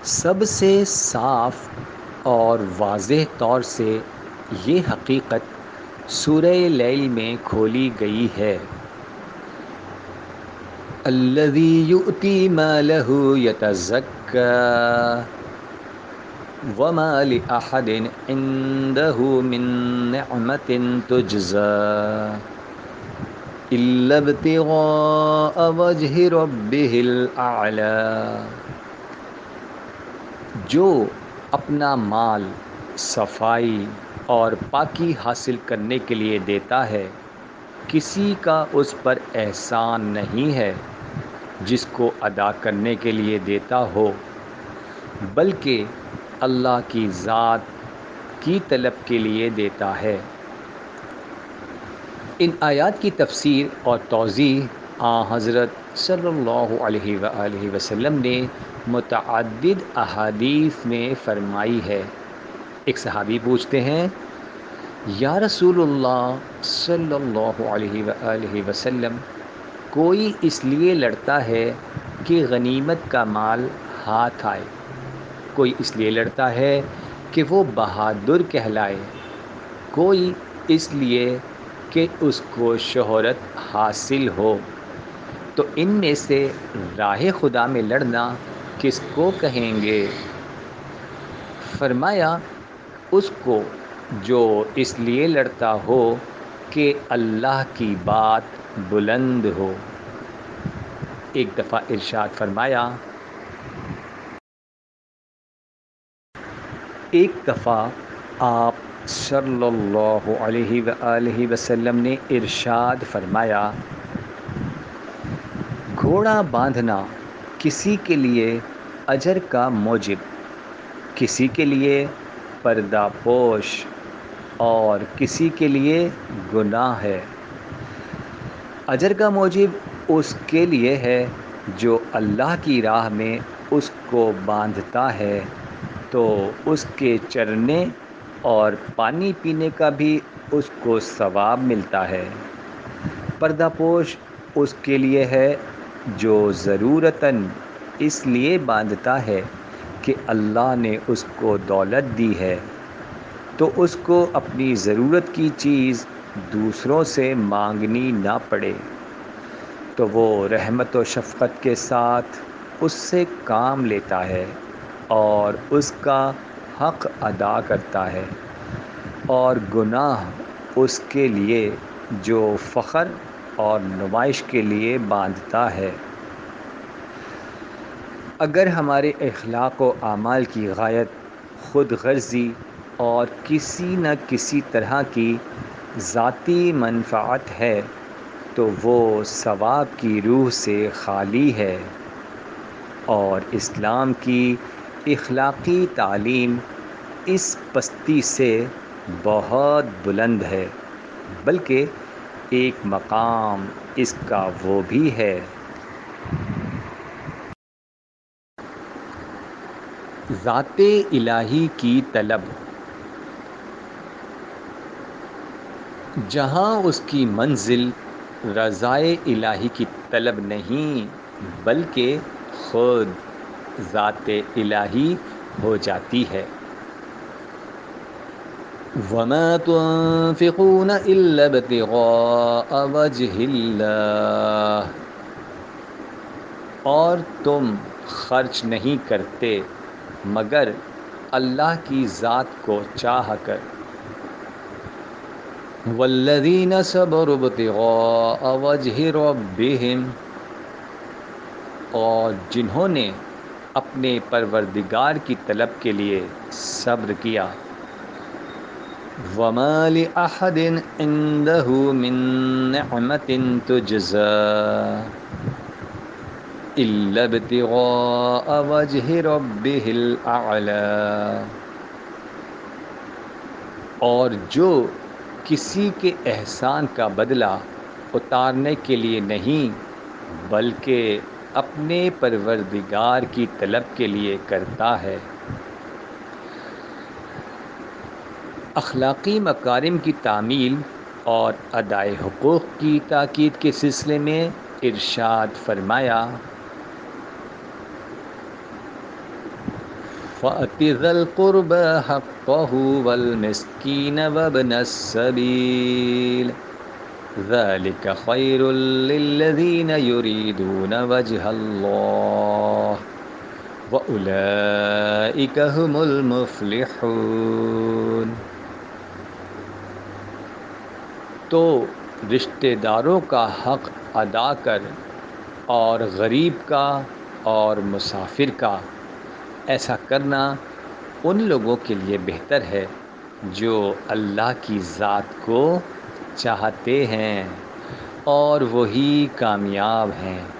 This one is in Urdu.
سب سے صاف اور واضح طور سے یہ حقیقت سورہ لیل میں کھولی گئی ہے۔ الذی یؤتی مالہ یتزکی وما لأحد عنده من نعمت تجزی الا ابتغاء وجہ ربہ الاعلی۔ جو اپنا مال صفائی اور پاکی حاصل کرنے کے لیے دیتا ہے، کسی کا اس پر احسان نہیں ہے جس کو ادا کرنے کے لیے دیتا ہو، بلکہ اللہ کی ذات کی طلب کے لیے دیتا ہے۔ ان آیات کی تفسیر اور توضیح حضرت صلی اللہ علیہ وآلہ وسلم نے متعدد احادیث میں فرمائی ہے۔ ایک صحابی پوچھتے ہیں، یا رسول اللہ صلی اللہ علیہ وآلہ وسلم، کوئی اس لیے لڑتا ہے کہ غنیمت کا مال ہاتھ آئے، کوئی اس لیے لڑتا ہے کہ وہ بہادر کہلائے، کوئی اس لیے کہ اس کو شہرت حاصل ہو، تو ان میں سے راہ خدا میں لڑنا کس کو کہیں گے؟ فرمایا، اس کو جو اس لیے لڑتا ہو کہ اللہ کی بات بلند ہو۔ ایک دفعہ ارشاد فرمایا، ایک دفعہ آپ صلی اللہ علیہ وآلہ وسلم نے ارشاد فرمایا، گھوڑا باندھنا کسی کے لیے اجر کا موجب، کسی کے لیے پردہ پوش اور کسی کے لیے گناہ ہے۔ اجر کا موجب اس کے لیے ہے جو اللہ کی راہ میں اس کو باندھتا ہے، تو اس کے چرنے اور پانی پینے کا بھی اس کو ثواب ملتا ہے۔ پردہ پوش اس کے لیے ہے جو ضرورتاً اس لیے باندھتا ہے کہ اللہ نے اس کو دولت دی ہے، تو اس کو اپنی ضرورت کی چیز دوسروں سے مانگنی نہ پڑے، تو وہ رحمت و شفقت کے ساتھ اس سے کام لیتا ہے اور اس کا حق ادا کرتا ہے۔ اور گناہ اس کے لیے جو فخر اور نمائش کے لیے باندھتا ہے۔ اگر ہمارے اخلاق و اعمال کی غایت خود غرضی اور کسی نہ کسی طرح کی ذاتی منفعت ہے، تو وہ ثواب کی روح سے خالی ہے، اور اسلام کی اخلاقی تعلیم اس پستی سے بہت بلند ہے، بلکہ ایک مقام اس کا وہ بھی ہے۔ ذات الہی کی طلب، جہاں اس کی منزل رضائے الہی کی طلب نہیں بلکہ خود ذات الہی ہو جاتی ہے۔ وَمَا تُنْفِقُونَ إِلَّا ابْتِغَاءَ وَجْهِ اللَّهِ، اور تم خرچ نہیں کرتے مگر اللہ کی ذات کو چاہ کر۔ وَالَّذِينَ صَبَرُوا ابْتِغَاءَ وَجْهِ رَبِّهِمْ، اور جنہوں نے اپنے پروردگار کی طلب کے لیے صبر کیا۔ وَمَا لِأَحَدٍ عِندَهُ مِن نِّعْمَةٍ تُجْزَىٰ إِلَّا ابْتِغَاءَ وَجْهِ رَبِّهِ الْأَعْلَىٰ، اور جو کسی کے احسان کا بدلہ اتارنے کے لیے نہیں بلکہ اپنے پروردگار کی طلب کے لیے کرتا ہے۔ اخلاقی مکارم کی تعمیل اور ادائے حقوق کی تاکید کے سلسلے میں ارشاد فرمایا، فَأْتِ ذَا الْقُرْبَى حَقَّهُ وَالْمِسْكِينَ وَابْنَ السَّبِيلِ ذَلِكَ خَيْرٌ لِّلَّذِينَ يُرِيدُونَ وَجْهَ اللَّهِ وَأُولَٰئِكَ هُمُ الْمُفْلِحُونَ۔ تو رشتہ داروں کا حق ادا کر اور غریب کا اور مسافر کا ایسا کرنا ان لوگوں کے لیے بہتر ہے جو اللہ کی ذات کو چاہتے ہیں اور وہی کامیاب ہیں۔